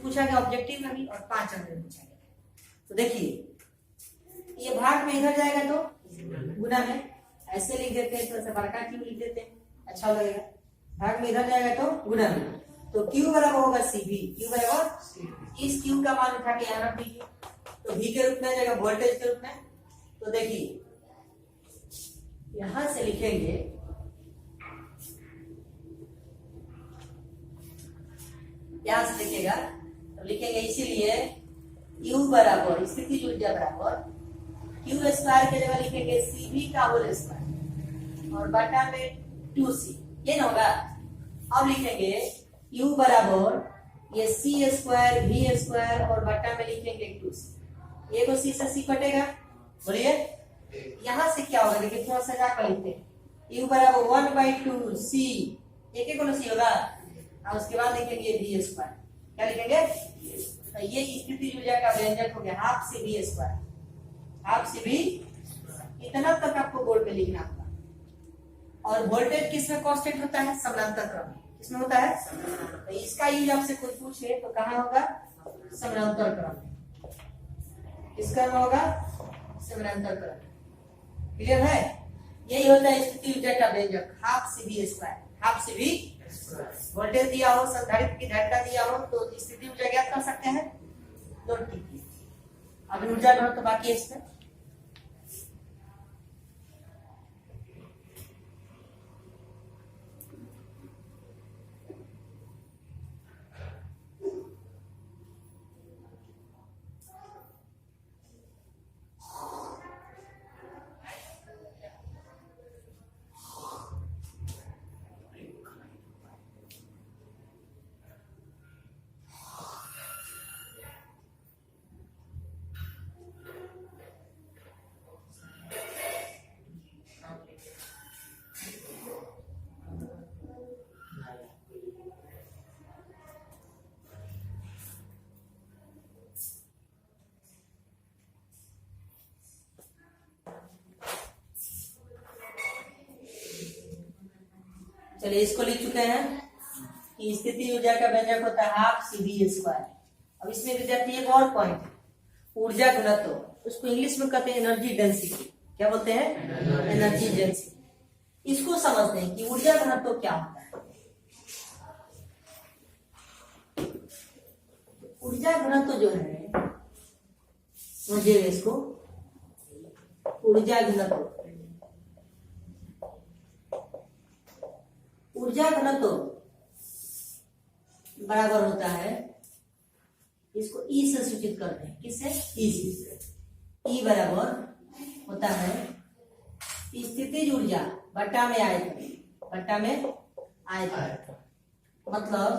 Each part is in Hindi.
पूछा गया ऑब्जेक्टिव में भी और 5 अंक में पूछा गया। तो देखिए ये भाग में इधर जाएगा तो गुना में ऐसे लिख देते हैं, थोड़ा सा बड़का क्यू लिख देते हैं, अच्छा लगेगा। भाग में इधर जाएगा तो गुना में, तो क्यू बराबर होगा सीवी, क्यू बराबर इस क्यू का मान उठा के यहाँ रख दीजिए, तो वी के रूप में आ जाएगा वोल्टेज के रूप में। तो देखिए यहां से लिखेंगे यहां से लिखेगा तो लिखेंगे इसीलिए U बराबर स्थिति ऊर्जा बराबर क्यू स्क्वायर के जगह लिखेंगे सीवी का होल स्क्वायर और बटा में 2c, ये ना होगा। अब लिखेंगे U बराबर ये सी स्क्वायर वी स्क्वायर और बटा में लिखेंगे 2c, ये को सी से सी कटेगा। बोलिए यहां से क्या होगा, देखिए थोड़ा सा जाकर लिखते हैं U बराबर 1/2c, एक एक सी होगा और उसके बाद लिखेंगे वी स्क्वायर, क्या लिखेंगे, तो ये स्थिति ऊर्जा का व्यंजक हो गया half C V square, half C V. इतना तक आपको बोर्ड में लिखना होगा। और वोल्टेज किसमें कांस्टेंट होता है, समानांतर क्रम में, किसमें होता है, तो इसका यूज आपसे कोई पूछे तो कहां होगा, समानांतर क्रम में, किसका में होगा, समानांतर क्रम। क्लियर है, यही होता है स्थिति ऊर्जा का व्यंजक half C V square, half C V. Voltage दिया हो, संधारित्र की धारिता दिया हो तो स्थिति ऊर्जा ज्ञात कर सकते हैं, नोट कीजिए। अब ऊर्जा घनत्व तो बाकी है इसमें। चलिए इसको लिख चुके हैं कि स्थिति ऊर्जा का व्यंजक होता है हाफ सी वी स्क्वायर। अब इसमें विद्यार्थी एक और पॉइंट है, ऊर्जा घनत्व, उसको इंग्लिश में कहते हैं एनर्जी डेंसिटी। क्या बोलते हैं, एनर्जी डेंसिटी। इसको समझते हैं कि ऊर्जा घनत्व क्या होता है। ऊर्जा घनत्व जो है, समझिए इसको, ऊर्जा घनत्व, ऊर्जा घनत्व बराबर होता है, इसको ई से सूचित करते हैं, किससे, ई से। ई बराबर होता है स्थितिज ऊर्जा बटा में आयतन, बटा में आयतन, मतलब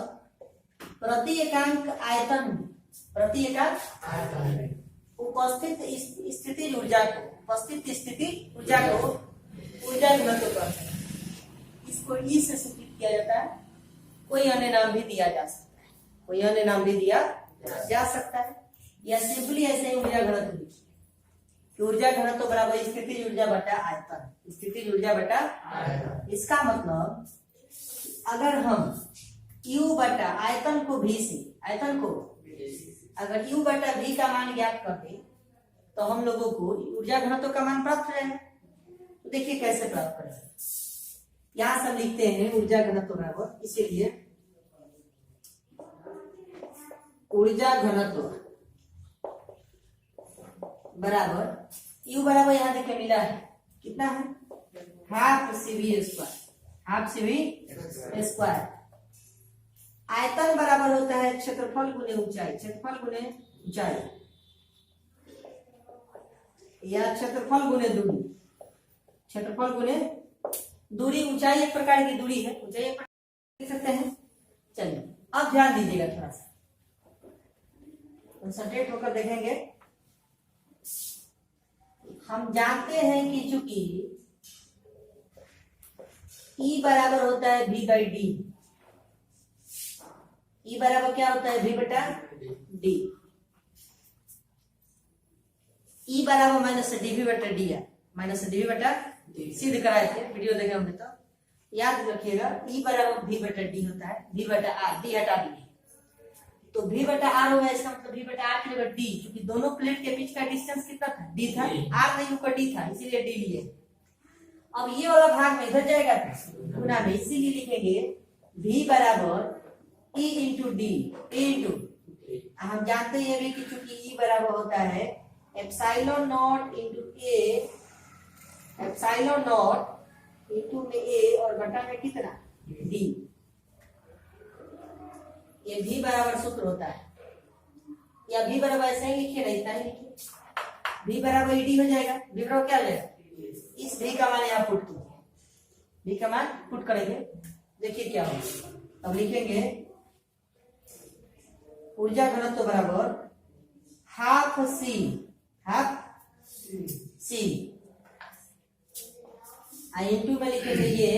प्रति एकांक आयतन, प्रति एकांक उपस्थित स्थितिज ऊर्जा को, उपस्थित स्थिति ऊर्जा को ऊर्जा घनत्व कहते हैं। इसको ई से सूचित किया जाता है। कोई अन्य नाम भी दिया जा सकता है, कोई अन्य नाम भी दिया जा सकता है, या सिंपली ऐसे ही ऊर्जा घनत्व लिखिए कि ऊर्जा घनत्व बराबर स्थितिज ऊर्जा बटा आयतन, स्थितिज ऊर्जा बटा आयतन। इसका मतलब अगर हम U बटा आयतन को V से, आयतन को अगर U बटा V का मान ज्ञात कर दे तो हम लोगों को ऊर्जा घनत्व का मान प्राप्त हो जाएगा। तो देखिए कैसे प्राप्त करेंगे, यहां से हम लिखते हैं ऊर्जा घनत्व बराबर, इसीलिए ऊर्जा घनत्व बराबर U बराबर यहां देखिए मिला है, कितना है, half C V square, half C V square. आयतन बराबर होता है क्षेत्रफल गुने ऊंचाई, क्षेत्रफल गुने ऊंचाई, या क्षेत्रफल गुने दूरी, क्षेत्रफल गुने दूरी। ऊंचाई एक प्रकार की दूरी है, ऊंचाई एक प्रकार लिख सकते हैं। चलिए अब ध्यान दीजिएगा, थोड़ा सा कंसंट्रेट होकर देखेंगे। हम जानते हैं कि चूंकि E बराबर होता है V बाई डी, E बराबर क्या होता है, V बटा डी, E बराबर माइनस डीवी बटा डी है, माइनस डीवी बटा सिद्ध कराए थे, वीडियो देखे होंगे तो याद रखिएगा। E बराबर V बटा डी होता है, V बटा आर, डी हटा दी, तो v बटा r होगा, इसका मतलब v बटा r की जगह d, क्योंकि दोनों प्लेट के बीच का डिस्टेंस कितना था, d था, r नहीं ऊपर d था, इसीलिए d लिए। अब ये वाला भाग में इधर जाएगा गुना में, इसीलिए लिखेंगे v बराबर e इंटू डी, ए इंटू, हम जानते हैं भी कि चूंकि e बराबर होता है एप्सिलॉन नॉट इंटू ए, एप्सिलॉन नॉट इंटू में ए और बटा में कितना d, ये v बराबर सूत्र होता है, या v बराबर ऐसे ही लिखे रहता है, लिखिए v बराबर ed हो जाएगा, v बराबर क्या हो जाएगा, इस v का मान यहाँ पुट कीजिए, v का मान पुट करेंगे, देखिए क्या होगा। अब लिखेंगे ऊर्जा घनत्व बराबर half C, half C, into में लिखेंगे ये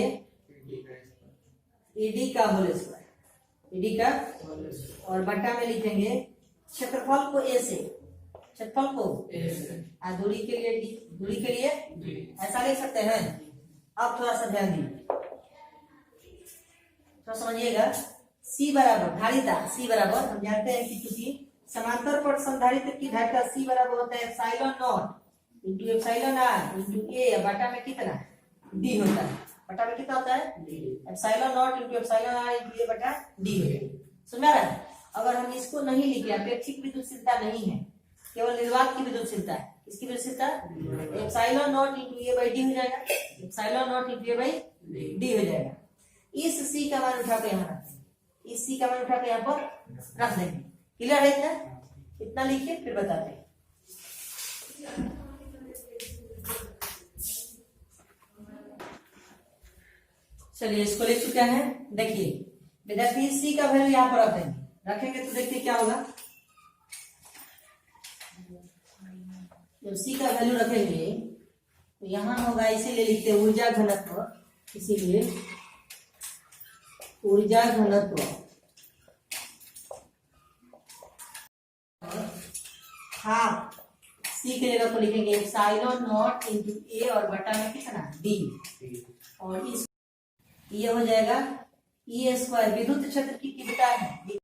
ed का होल स्क्वायर, ed का, और बटा में लिखेंगे क्षेत्रफल को a से, क्षेत्रफल को दूरी के लिए d, दूरी के लिए ऐसा लिख सकते हैं। अब थोड़ा सा ध्यान दीजिए, तो समझिएगा c बराबर धारिता, c बराबर हम जानते हैं कि क्योंकि समांतर पट संधारित्र की धारिता c बराबर होता है epsilon naught into epsilon r into a, बटा में कितना d होता है, बटा में कितना होता है epsilon naught into epsilon r into a बटा d होता है। समझ रहा है? अगर हम इसको नहीं लिखे, अपेक्षिक विद्युतशीलता नहीं है, केवल निर्वात की विद्युतशीलता है, इसकी विद्युतशीलता epsilon naught into a by d हो जाएगा, epsilon naught into a by d हो जाएगा। इस c का मान उठा के यहाँ रखते हैं, इस c का मान उठा के यहाँ पर रख देंगे। क्लियर है इतना? इतना लिखिए फिर बताते हैं। चलिए इसको लिख चुका है, देखिए विद्यार्थी c का वैल्यू यहाँ पर रख देंगे, रखेंगे तो देखिए क्या होगा, जब c का वैल्यू रखेंगे तो यहाँ होगा, इसीलिए लिखते हैं ऊर्जा घनत्व, इसीलिए ऊर्जा घनत्व हाफ c के जगह पर लिखेंगे एप्सिलॉन नॉट इंटू a और बटा में कितना d, और इस ये हो जाएगा e स्क्वायर, विद्युत क्षेत्र की तीव्रता है।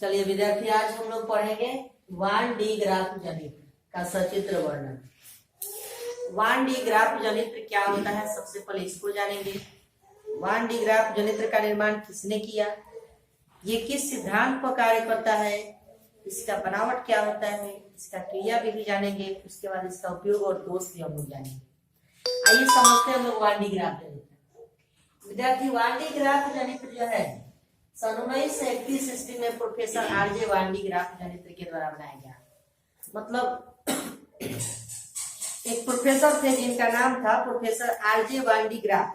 चलिए विद्यार्थी आज हम लोग पढ़ेंगे 1D ग्राफ जनित्र का सचित्र वर्णन। 1D ग्राफ जनित्र क्या होता है, सबसे पहले इसको जानेंगे। 1D ग्राफ जनित्र का निर्माण किसने किया, ये किस सिद्धांत पर कार्य करता है, इसका बनावट क्या होता है, इसका क्रिया विधि जानेंगे, उसके बाद इसका उपयोग और दोष भी हम लोग जानेंगे। आइए समझते हैं हम लोग 1D ग्राफ जनित्र। विद्यार्थी 1D ग्राफ जनित्र जो है सन 1931 ईस्वी में प्रोफेसर आरजे 1D ग्राफ जनित्र के द्वारा बनाया गया। मतलब एक प्रोफेसर थे जिनका नाम था प्रोफेसर आरजे 1D ग्राफ,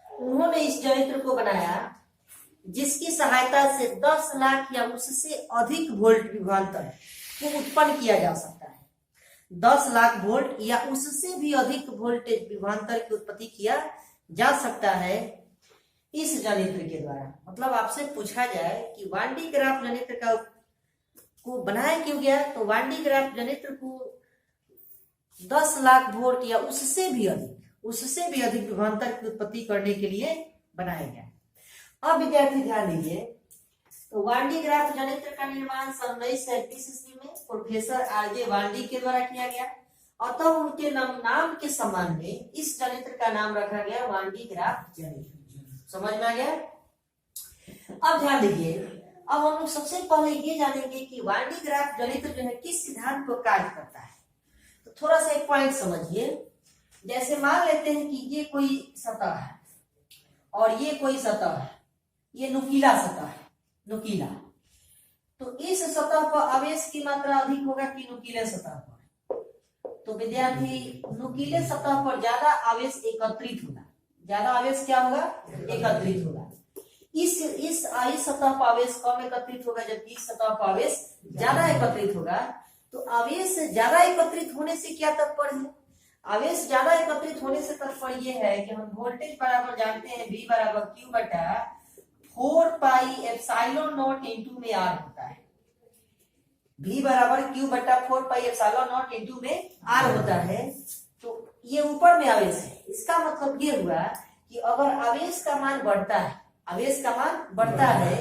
उन्होंने इस जनित्र को बनाया जिसकी सहायता से 10 लाख या उससे अधिक वोल्ट विभवांतर को उत्पन्न किया जा सकता है। 10 लाख वोल्ट या उससे भी अधिक वोल्टेज विभवांतर की उत्पत्ति किया जा सकता है इस जनित्र के द्वारा। मतलब आपसे पूछा जाए कि 1D ग्राफ जनित्र को बनाया क्यों गया, तो 1D ग्राफ जनित्र को 10 लाख वोल्ट या उससे भी अधिक विभवांतर की उत्पत्ति करने के लिए बनाया गया। अब विद्यार्थी ध्यान दीजिए, तो 1D ग्राफ जनित्र का निर्माण सन 1937 ईस्वी में प्रोफेसर आरजे 1D के द्वारा किया गया, अतः उनके नाम के सम्मान में इस जनित्र का नाम रखा गया 1D ग्राफ जनित्र। समझ में आ गया? अब ध्यान दीजिए, अब हम लोग सबसे पहले ये जानेंगे कि 1D ग्राफ जनित्र जो है किस सिद्धांत पर कार्य करता है। तो थोड़ा सा एक पॉइंट समझिए, जैसे मान लेते हैं कि ये कोई सतह है और ये कोई सतह है, ये नुकीला सतह है, नुकीला, तो इस सतह पर आवेश की मात्रा अधिक होगा कि नुकीले सतह पर? तो विद्यार्थी नुकीले सतह पर ज्यादा आवेश एकत्रित होगा, ज्यादा आवेश क्या होगा, एकत्रित होगा। इस सतह पर आवेश कम एकत्रित होगा, जबकि इस सतह पर आवेश ज्यादा एकत्रित होगा। तो आवेश ज्यादा एकत्रित होने से क्या तात्पर्य है, आवेश ज्यादा एकत्रित होने से तात्पर्य यह है कि हम वोल्टेज बराबर जानते हैं V बराबर Q बटा 4 पाई एप्सिलॉन नॉट इंटू में R होता है। V बराबर Q बटा 4 पाई एप्सिलॉन नॉट इंटू में R होता है। तो ये ऊपर में आवेश है, इसका मतलब ये हुआ कि अगर आवेश का मान बढ़ता है, आवेश का मान बढ़ता है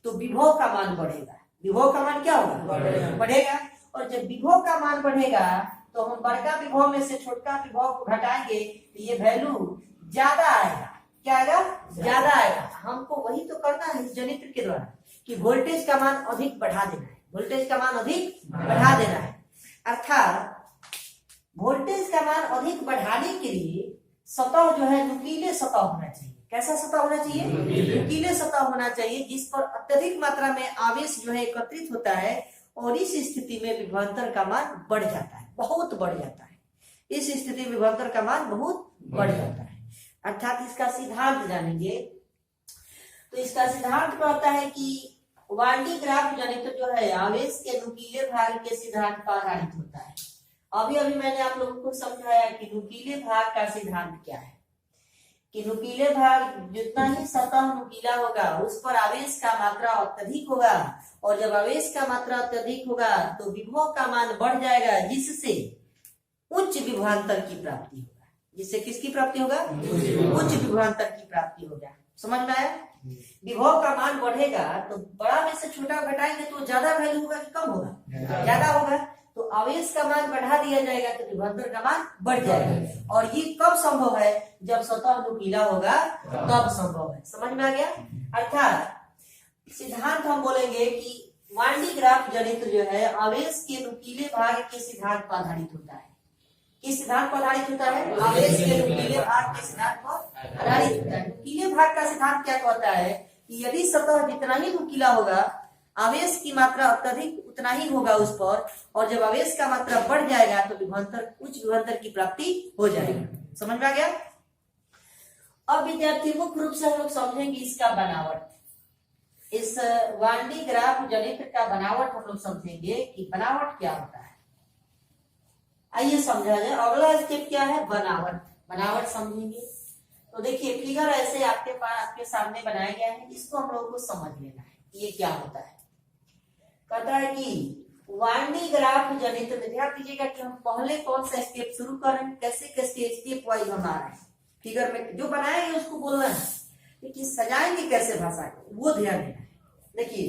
तो विभव का मान बढ़ेगा। विभव का मान क्या होगा? बढ़ेगा। और जब विभव का मान बढ़ेगा तो हम बड़का विभव में से छोटका विभव को घटाएंगे तो ये वैल्यू ज्यादा आएगा। क्या आएगा? ज्यादा आएगा। हमको वही तो करना है इस जनित्र के द्वारा कि वोल्टेज का मान अधिक बढ़ा देना है, वोल्टेज का मान अधिक बढ़ा देना है। अर्थात वोल्टेज का मान अधिक बढ़ाने के लिए सतह जो है नुकीले सतह होना चाहिए। कैसा सतह होना चाहिए? नुकीले सतह होना चाहिए, जिस पर अत्यधिक मात्रा में आवेश जो है एकत्रित होता है और इस स्थिति में विभवांतर का मान बढ़ जाता है, बहुत बढ़ जाता है। इस स्थिति में विभवांतर का मान बहुत बढ़ जाता है। अर्थात इसका सिद्धांत जानेंगे तो इसका सिद्धांत कहता है कि वान डी ग्राफ जनित्र जो है आवेश के नुकीले भाग के सिद्धांत पर आधारित होता है। अभी अभी मैंने आप लोगों को समझाया कि नुकीले भाग का सिद्धांत क्या है, कि नुकीले भाग जितना ही सतह नुकीला होगा उस पर आवेश का मात्रा अत्यधिक होगा, और जब आवेश का मात्रा अत्यधिक होगा तो विभव का मान बढ़ जाएगा, जिससे उच्च विभवांतर की प्राप्ति होगा। जिससे किसकी प्राप्ति होगा? उच्च विभवांतर की प्राप्ति होगा। समझ में आया? विभव का मान बढ़ेगा तो बड़ा में से छोटा घटाएंगे तो ज्यादा वैल्यू होगा कि कम होगा? ज्यादा होगा। तो आवेश का मान बढ़ा दिया जाएगा तो विभवांतर का मान बढ़ जाएगा। और ये कब संभव है? जब सतह नुकीला होगा तब संभव है। समझ में आ गया? अर्थात सिद्धांत हम बोलेंगे कि वान डी ग्राफ जनित्र जो है आवेश के नुकीले भाग के सिद्धांत पर आधारित होता है। किस सिद्धांत पर आधारित होता है? आवेश के नुकीले भाग के सिद्धांत पर आधारित होता है। नुकीले भाग का सिद्धांत क्या कहता है कि यदि सतह जितना ही नुकीला होगा आवेश की मात्रा अत्यधिक उतना ही होगा उस पर, और जब आवेश का मात्रा बढ़ जाएगा तो विभवांतर उच्च विभवांतर की प्राप्ति हो जाएगी। समझ में आ गया? अब विद्यार्थी मुख्य रूप से हम लोग समझेंगे इसका बनावट। इस वान डी ग्राफ जनित्र का बनावट हम लोग समझेंगे कि बनावट क्या होता है। आइए समझा जाए। अगला स्टेप क्या है? बनावट। बनावट समझेंगे तो देखिए फिगर ऐसे आपके पास आपके सामने बनाया गया है, इसको हम लोगों को समझ लेना है ये क्या होता है। कहता है कि वान डी ग्राफ जनित्र में ध्यान दीजिएगा कि हम पहले कौन सा स्टेप शुरू कर रहे हैं, कैसे कैसे स्टेप वाइज हम आ रहे हैं। फिगर में जो बनाएंगे उसको बोलना है, लेकिन सजाएंगे कैसे भाषा को वो ध्यान देना है। देखिए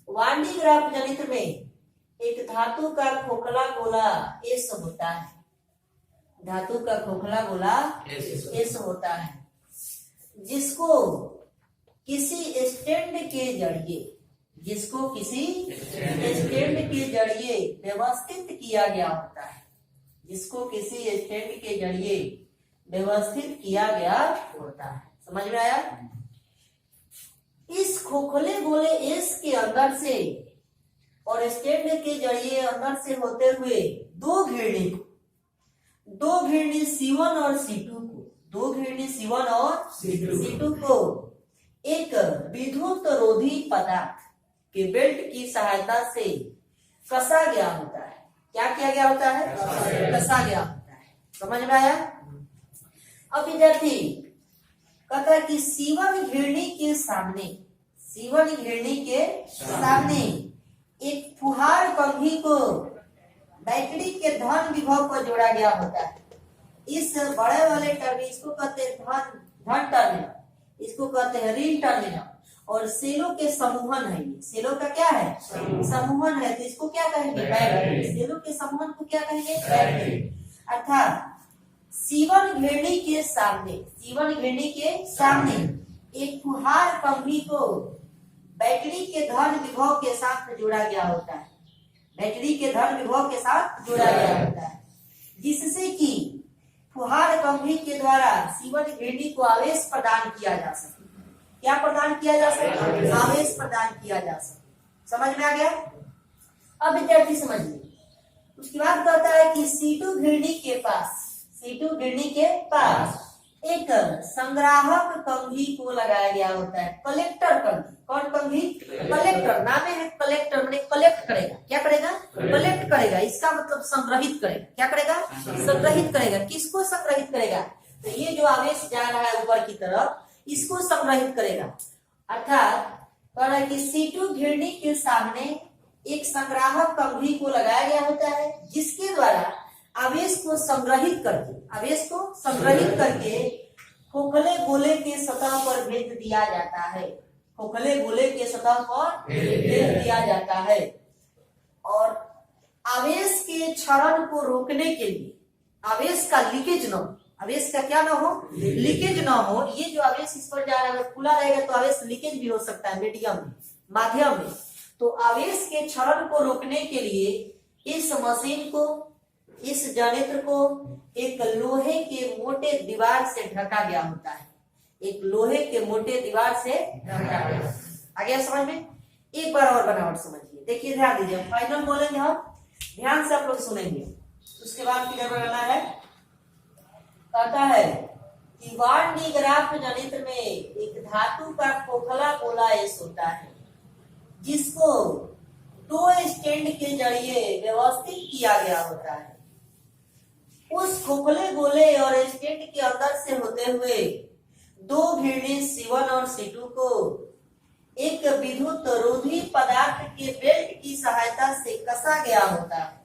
वान डी ग्राफ जनित्र में एक धातु का खोखला गोला एस होता है। धातु का खोखला गोला एस होता है, जिसको किसी स्टैंड के जरिए व्यवस्थित किया गया होता है। जिसको किसी स्टैंड के जरिए व्यवस्थित किया गया होता है। समझ में आया? इस खोखले गोले एस के अंदर से और स्टैंड के जरिए अंदर से होते हुए दो घिरनी C1 और C2 को एक विद्युत रोधी पदार्थ के बेल्ट की सहायता से कसा गया होता है। क्या किया गया होता है? कसा गया होता है। समझ में आया? अब विद्यार्थी कहता है कि C1 घिरनी के सामने एक फुहार कंघी को बैटरी के धन विभव पर जोड़ा गया होता है। इस बड़े वाले टर्मिनल इसको कहते हैं धन टर्मिनल, इसको कहते हैं ऋण टर्मिनल, और सेलों के समूहन है। ये सेलों का क्या है? समूहन है। तो इसको क्या कहेंगे? बैटरी। सेलों के समूहन को क्या कहेंगे? बैटरी। अर्थात C1 घिरनी के सामने एक फुहार कंघी को बैटरी के धन विभव के साथ जोड़ा गया होता है। जिससे कि फुहार कंघी के द्वारा C1 घिरनी को आवेश प्रदान किया जा सके। क्या प्रदान किया जा सके? आवेश प्रदान किया जा सके। समझ में आ गया? अब विद्यार्थी समझिए। उसके बाद कहता है कि C2 घिरनी के पास एक संग्राहक कंघी को लगाया गया होता है। कलेक्टर कंघी। कौन कंघी? कलेक्टर। नाम है कलेक्टर, माने कलेक्ट करेगा। क्या करेगा? कलेक्ट करेगा। इसका मतलब संग्रहित करेगा। क्या करेगा? संग्रहित करेगा। किसको संग्रहित करेगा? तो ये जो आवेश जा रहा है ऊपर की तरफ, इसको संग्रहित करेगा। अर्थात कह रहा है कि C2 घिरनी के सामने एक संग्राहक कंघी को लगाया गया होता है, जिसके द्वारा आवेश को संग्रहित करके खोखले गोले के सतह पर भेज दिया जाता है। खोखले गोले के सतह पर भेज दिया जाता है और आवेश के क्षरण को रोकने के लिए, आवेश का लीकेज न हो, आवेश का क्या ना हो, लीकेज ना हो। ये जो आवेश इस पर जा रहा है, अगर खुला रहेगा तो आवेश लीकेज भी हो सकता है मीडियम में, माध्यम में। तो आवेश के क्षरण को रोकने के लिए इस मशीन को, इस जनयंत्र को एक लोहे के मोटे दीवार से ढका गया होता है। एक लोहे के मोटे दीवार से ढका गया। आ गया समझ में? एक बार और बनावट समझिए, देखिए ध्यान दीजिए, फाइनल बोलेंगे हम, ध्यान से आप लोग सुनेंगे, उसके बाद फिगर बनाना है। कहता है कि वान डी ग्राफ जनयंत्र में एक धातु का खोखला गोला एस होता है जिसको दो स्टैंड के जरिए व्यवस्थित किया गया होता है। उस खोखले गोले और स्टैंड के अंदर से होते हुए दो घिरनी C1 और C2 को एक विद्युत रोधी पदार्थ के बेल्ट की सहायता से कसा गया होता है।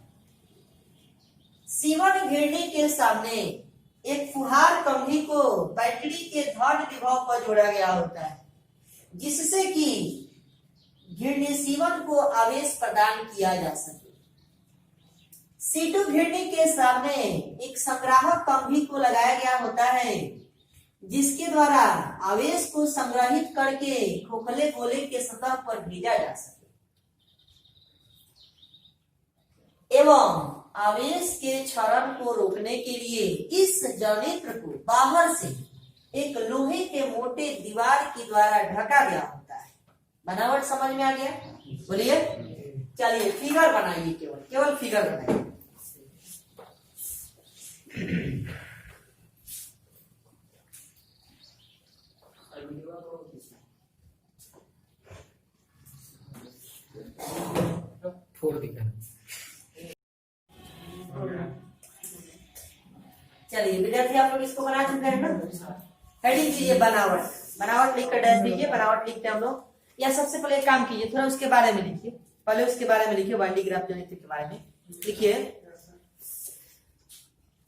C1 घिरनी के सामने एक फुहार कंघी को बैटरी के धन विभव पर जोड़ा गया होता है जिससे कि घिरनी C1 को आवेश प्रदान किया जा सके। C2 घिरनी के सामने एक संग्राहक कंघी को लगाया गया होता है जिसके द्वारा आवेश को संग्रहित करके खोखले गोले के सतह पर भेजा जा सके एवं आवेश के क्षरण को रोकने के लिए इस जनयंत्र को बाहर से एक लोहे के मोटे दीवार के द्वारा ढका गया होता है। बनावट समझ में आ गया? बोलिए। चलिए फिगर बनाइए, केवल फिगर बनाइए। चलिए विद्यार्थी, आप लोग इसको बना चुके हैं ना? हेडिंग कीजिए बनावट, बनावट लिखकर डैश दीजिए। बनावट लिखते हैं हम लोग, या सबसे पहले एक काम कीजिए, थोड़ा उसके बारे में लिखिए, पहले उसके बारे में लिखिए, वान डी ग्राफ जनयंत्र के बारे में लिखिए।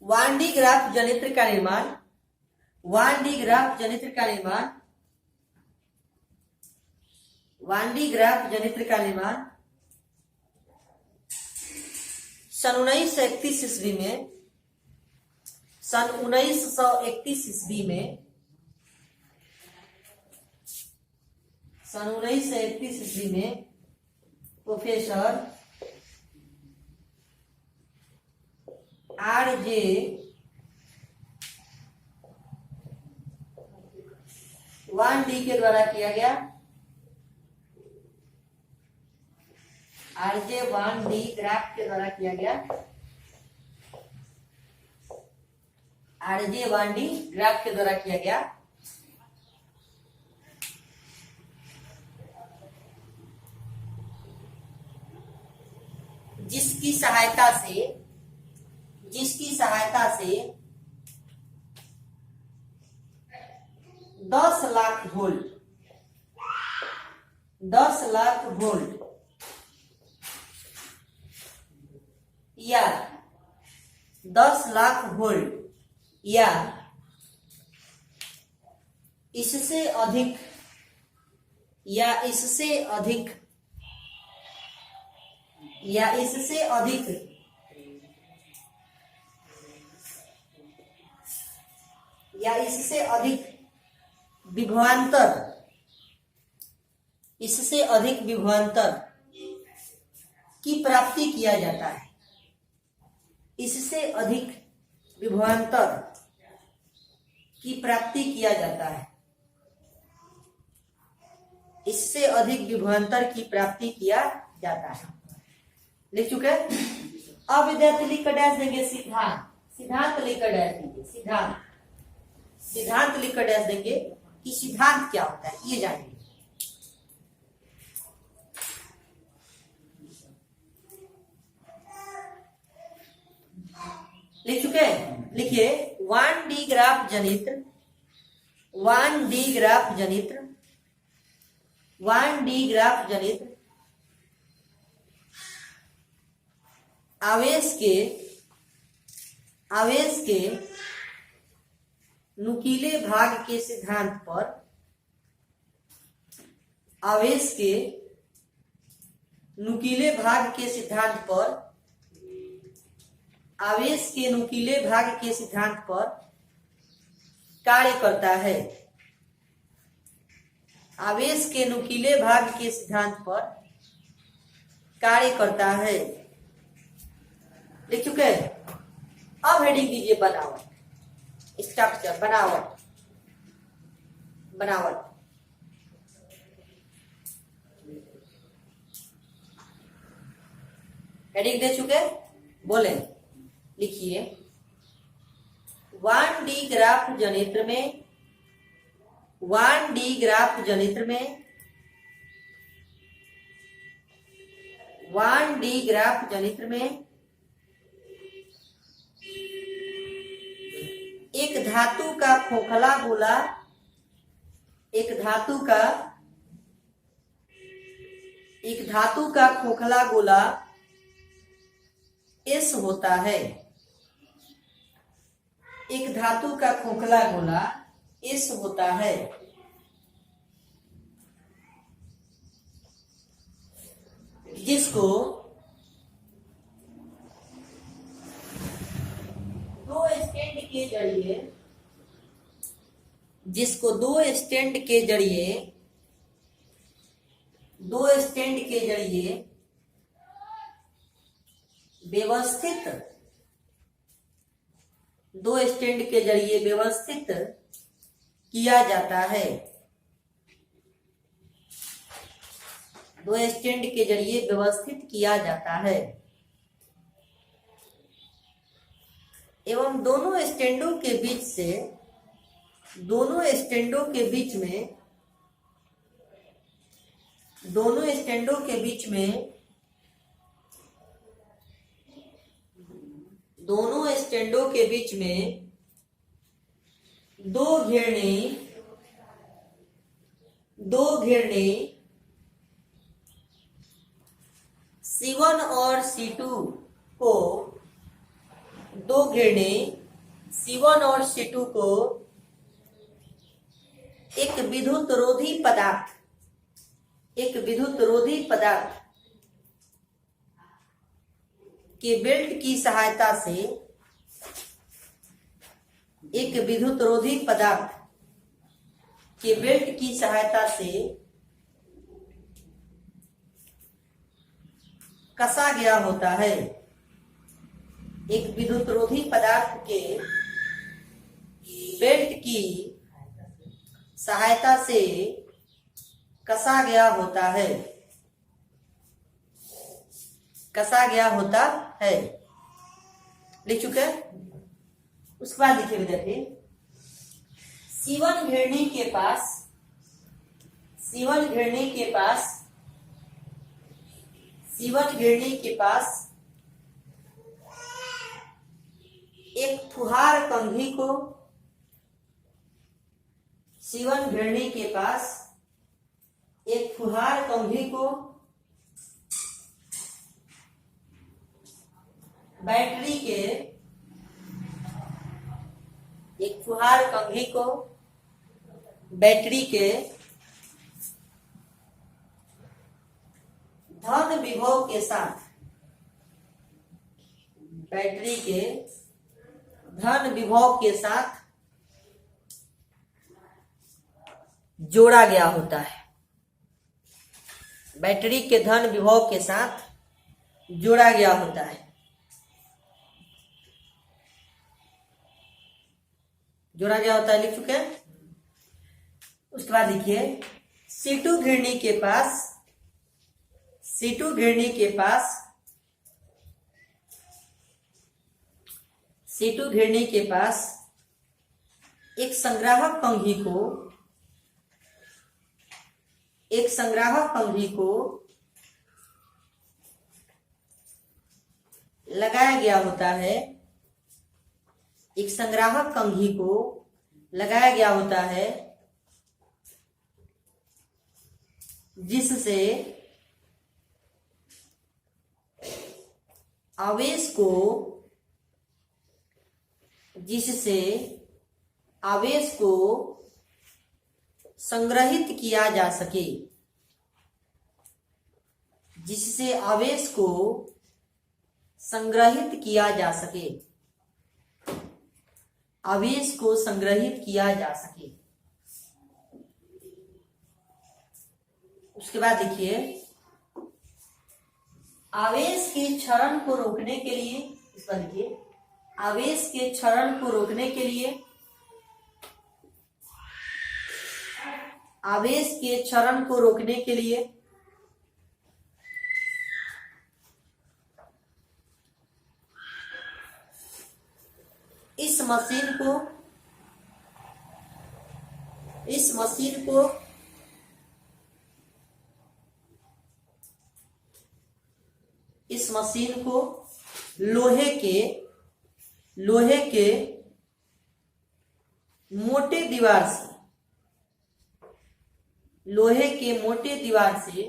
वान डी ग्राफ जनयंत्र का निर्माण, वान डी ग्राफ जनयंत्र का निर्माण, वान डी ग्राफ जनयंत्र का निर्माण सन 1931 ईस्वी में, सन 1931 ईस्वी में, सन 1931 ईस्वी में प्रोफेसर R.J. वान डी के द्वारा किया गया। R.J. वान डी ग्राफ के द्वारा किया गया। R.J. वान डी ग्राफ के द्वारा किया गया। जिसकी सहायता से 10 लाख वोल्ट, 10 लाख वोल्ट या 10 लाख वोल्ट या इससे अधिक या इससे अधिक या इससे अधिक या इससे अधिक विभवांतर, इससे अधिक विभवांतर की प्राप्ति किया जाता है। इससे अधिक विभवांतर की प्राप्ति किया जाता है। इससे अधिक विभवांतर की प्राप्ति किया जाता है। लिख चुके? अब विद्यार्थी लिख कर डैश देंगे सिद्धांत, सिद्धांत लिखकर डैश दीजिए। सिद्धांत, सिद्धांत लिखकर डैश देंगे कि सिद्धांत क्या होता है, ये जानिए। लिख चुके हैं? लिखिए, वान डी ग्राफ जनयंत्र, वान डी ग्राफ जनयंत्र, वान डी ग्राफ जनयंत्र आवेश के नुकीले भाग के सिद्धांत पर आवेश के नुकीले भाग के सिद्धांत पर आवेश के नुकीले भाग के सिद्धांत पर कार्य करता है। आवेश के नुकीले भाग के सिद्धांत पर कार्य करता है। लिख चुके? अब हेडिंग दीजिए बनावट, स्ट्रक्चर, बनावट। बनावट हेडिंग दे चुके? बोले, लिखिए। 1D ग्राफ जनित्र में 1D ग्राफ जनित्र में 1D ग्राफ जनित्र में एक धातु का खोखला गोला एक धातु का खोखला गोला S होता है। एक धातु का खोखला गोला S होता है। जिसको दो स्टैंड के जरिए व्यवस्थित किया जाता है। दो स्टैंड के जरिए व्यवस्थित किया जाता है एवं दोनों स्टैंडों के बीच में दो घेरने C1 और C2 को एक विद्युत रोधी पदार्थ के बेल्ट की सहायता से कसा गया होता है। एक विद्युत रोधी पदार्थ के बेल्ट की सहायता से कसा गया होता है। लिख चुके? उसके बाद लिखे विद्यार्थी, C1 घेरने के पास एक फुहार कंघी को बैटरी के धन विभव के साथ जोड़ा गया होता है। बैटरी के धन विभव के साथ जोड़ा गया होता है। लिख चुके हैं? उसके बाद लिखिए, C2 घेरने के पास एक संग्राहक कंघी को लगाया गया होता है। जिससे आवेश को संग्रहित किया जा सके, जिससे आवेश को संग्रहित किया जा सके, आवेश को संग्रहित किया जा सके। उसके बाद देखिए, आवेश के क्षरण को रोकने के लिए, इस पर देखिए, आवेश के क्षरण को रोकने के लिए, आवेश के क्षरण को रोकने के लिए इस मशीन को लोहे के मोटे दीवार से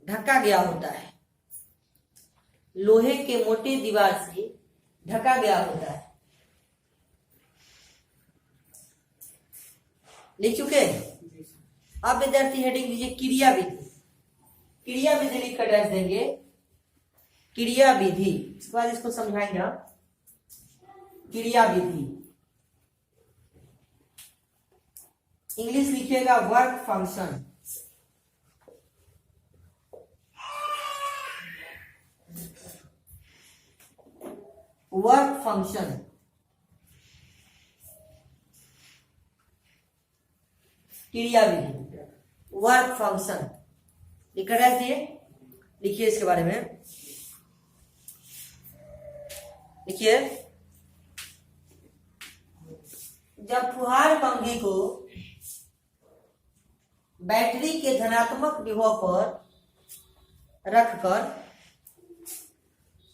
ढका गया होता है, लोहे के मोटे दीवार से ढका गया होता है। लिख चुके? अब विद्यार्थी हेडिंग लीजिए क्रिया विधि। क्रिया विधि लिखकर डैश देंगे, क्रिया विधि। इसके बाद इसको समझाएंगे हम। क्रिया विधि इंग्लिश लिखिएगा वर्क फंक्शन। वर्क फंक्शन, क्रिया विधि, वर्क फंक्शन लिखकर रख दिए। लिखिए इसके बारे में, लिखिए, जब फुहार कंघी को बैटरी के धनात्मक विभव पर रखकर,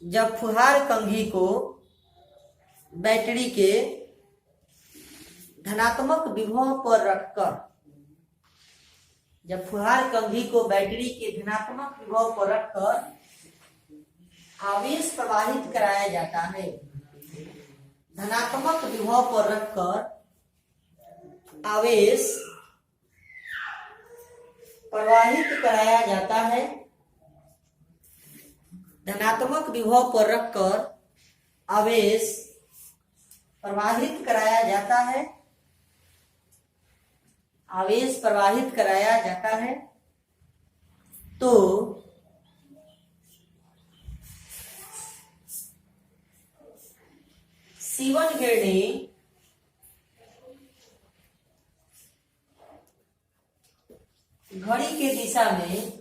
जब फुहार कंघी को बैटरी के धनात्मक विभव पर रखकर, जब फुहार कंघी को बैटरी के धनात्मक विभव पर रखकर आवेश प्रवाहित कराया जाता है, धनात्मक विभव पर रखकर आवेश प्रवाहित कराया जाता है, धनात्मक विभव पर रखकर आवेश प्रवाहित कराया जाता है, आवेश प्रवाहित कराया जाता है, तो सीवन किरणें घड़ी के दिशा में,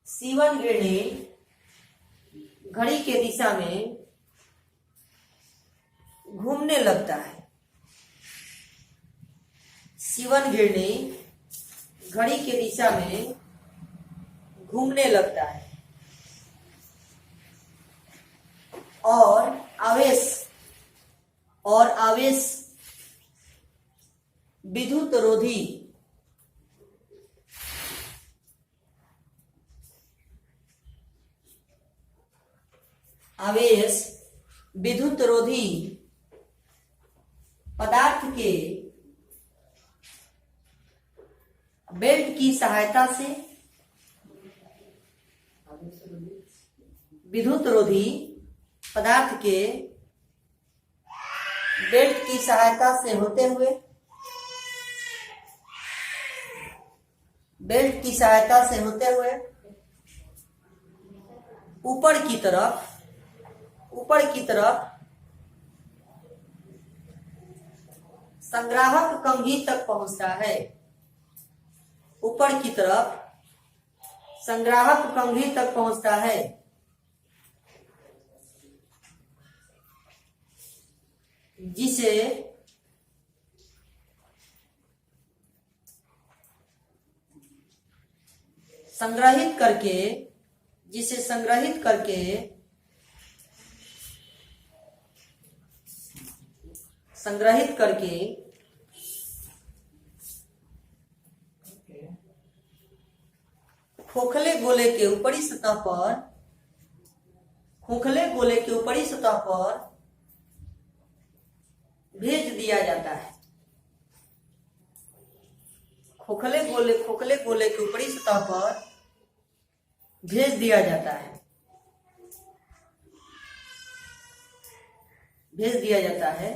सीवन किरणें घड़ी के दिशा में घूमने लगता है। सीवन किरणें घड़ी के दिशा में घूमने लगता है और आवेश विद्युत रोधी पदार्थ के बेल्ट की सहायता से, विद्युत रोधी पदार्थ के बेल्ट की सहायता से होते हुए, बेल्ट की सहायता से होते हुए ऊपर की तरफ संग्राहक कंघी तक पहुंचता है। ऊपर की तरफ संग्राहक कंघी तक पहुंचता है, जिसे संग्रहित करके खोखले गोले के ऊपरी सतह पर खोखले गोले के ऊपरी सतह पर भेज दिया जाता है। खोखले गोले के ऊपरी सतह पर भेज दिया जाता है। भेज दिया जाता है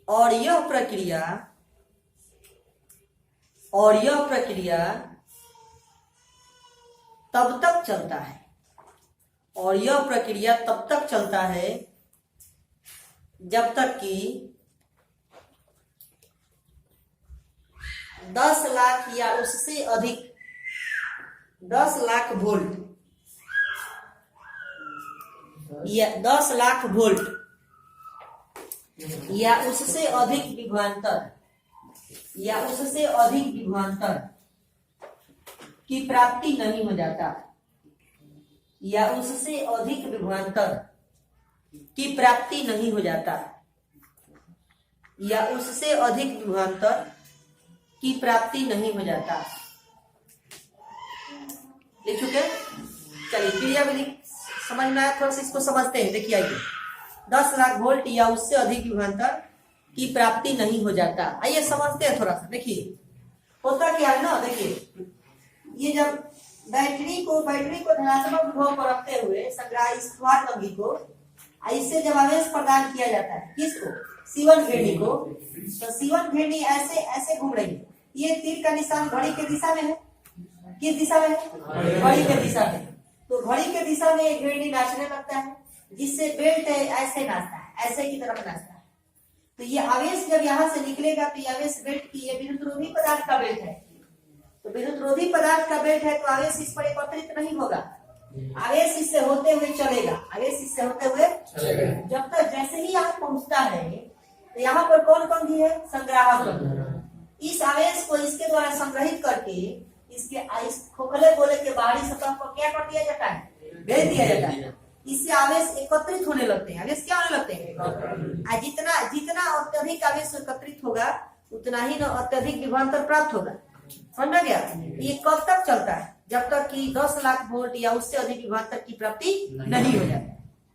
और यह प्रक्रिया तब तक चलता है। और यह प्रक्रिया तब तक चलता है जब तक कि 10 लाख या उससे अधिक 10 लाख वोल्ट या 10 लाख वोल्ट या उससे अधिक विभवांतर की प्राप्ति नहीं हो जाता। या उससे अधिक विभवांतर की प्राप्ति नहीं हो जाता। या उससे अधिक विभवांतर की प्राप्ति नहीं हो जाता। लिख चुके? चलिए क्रियाविधि समझ में आया? थोड़ा सा इसको समझते हैं। देखिए आइए, 10 लाख वोल्ट या उससे अधिक विभवांतर की प्राप्ति नहीं हो जाता। आइए समझते हैं थोड़ा सा। देखिए होता क्या है ना, देखिए ये जब बैटरी को धनात्मक विभव पर रखते हुए संग्राही को इससे जब आवेश प्रदान किया जाता है, किसको? C1 घेरनी को। तो C1 घेरनी ऐसे घूम रही है। ये तीर का निशान घड़ी के दिशा में है। किस दिशा में है? घड़ी के दिशा में। तो घड़ी के दिशा में घेरनी नाचने लगता है, जिससे बेल्ट ऐसे नाचता है, ऐसे की तरफ नाचता है। तो ये आवेश जब यहाँ से निकलेगा तो ये आवेश बेल्ट की, ये विद्युतरोधी पदार्थ का बेल्ट है। तो विद्युतरोधी पदार्थ का बेल्ट है तो आवेश इस पर एकत्रित नहीं होगा। आवेश इससे होते हुए चलेगा। जब तक जैसे ही यहाँ पहुंचता है तो यहाँ पर कौन बंधी है? संग्राहक। इस आवेश को इसके द्वारा संग्रहित करके इस खोखले गोले के बाहरी सतह पर क्या कर दिया जाता है? भेज दिया जाता है। इससे आवेश एकत्रित होने लगते हैं। आवेश क्या होने लगते हैं? जितना अत्यधिक आवेश एकत्रित होगा उतना ही अत्यधिक विभवांतर प्राप्त होगा। समझ गया? ये कब तक चलता है? जब तक कि 10 लाख वोल्ट या उससे अधिक विभवांतर की प्राप्ति नहीं हो जाती।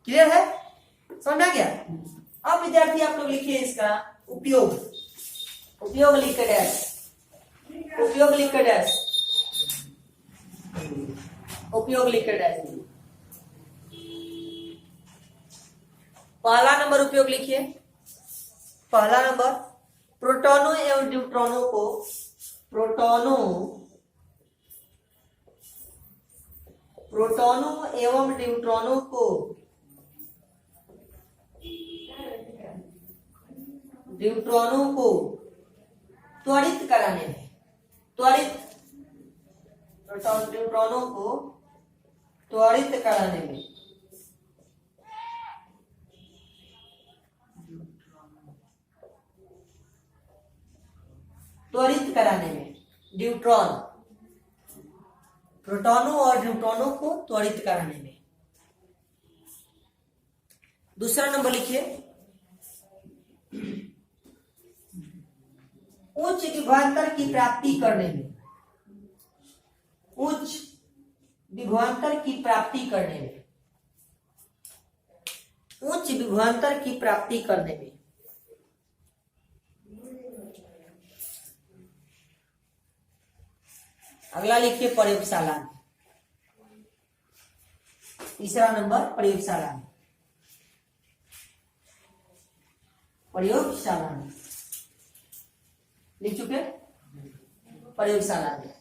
क्लियर है? समझ गया? अब विद्यार्थी आप लोग लिखिए इसका उपयोग लिख के डैश। पहला नंबर उपयोग लिखिए। पहला नंबर, प्रोटॉनों एवं न्यूट्रॉनों को त्वरित कराने में प्रोटॉनों और न्यूट्रॉनों को त्वरित कराने में। दूसरा नंबर लिखिए, उच्च विभवांतर की प्राप्ति करने में। अगला लिखिए प्रयोगशाला में। तीसरा नंबर प्रयोगशाला में। लिख चुके? प्रयोगशाला में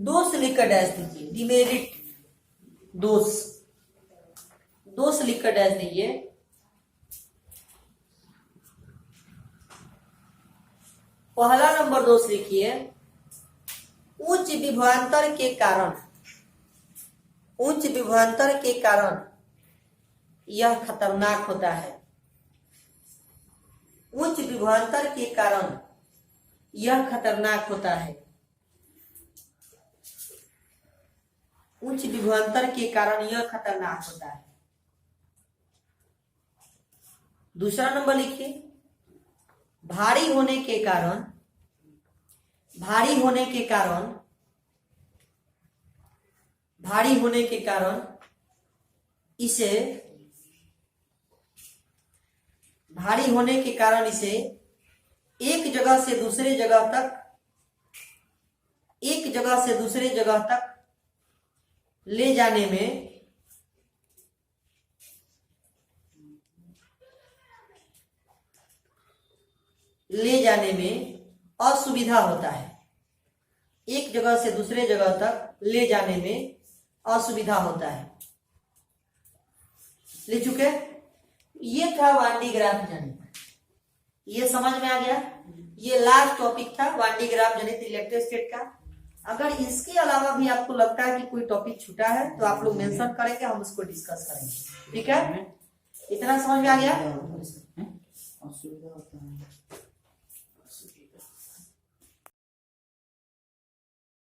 दोष लिखकर डैश दीजिए। डिमेरिट दोष लिखकर डैश दीजिए। पहला नंबर दोष लिखिए, उच्च विभवांतर के कारण यह खतरनाक होता है। उच्च विभवांतर के कारण यह खतरनाक होता है। उच्च विभवांतर के कारण यह खतरनाक होता है। दूसरा नंबर लिखिए, भारी होने के कारण इसे भारी होने के कारण इसे एक जगह से दूसरे जगह तक ले जाने में असुविधा होता है। एक जगह से दूसरे जगह तक ले जाने में असुविधा होता है। ले चुके? ये था वान डी ग्राफ जनित। ये समझ में आ गया? ये लास्ट टॉपिक था वान डी ग्राफ जनित इलेक्ट्रोस्टैट का। अगर इसके अलावा भी आपको लगता है कि कोई टॉपिक छूटा है तो आप लोग मेंशन करेंगे, हम उसको डिस्कस करेंगे। ठीक है? इतना समझ में आ गया? असुविधा होता है।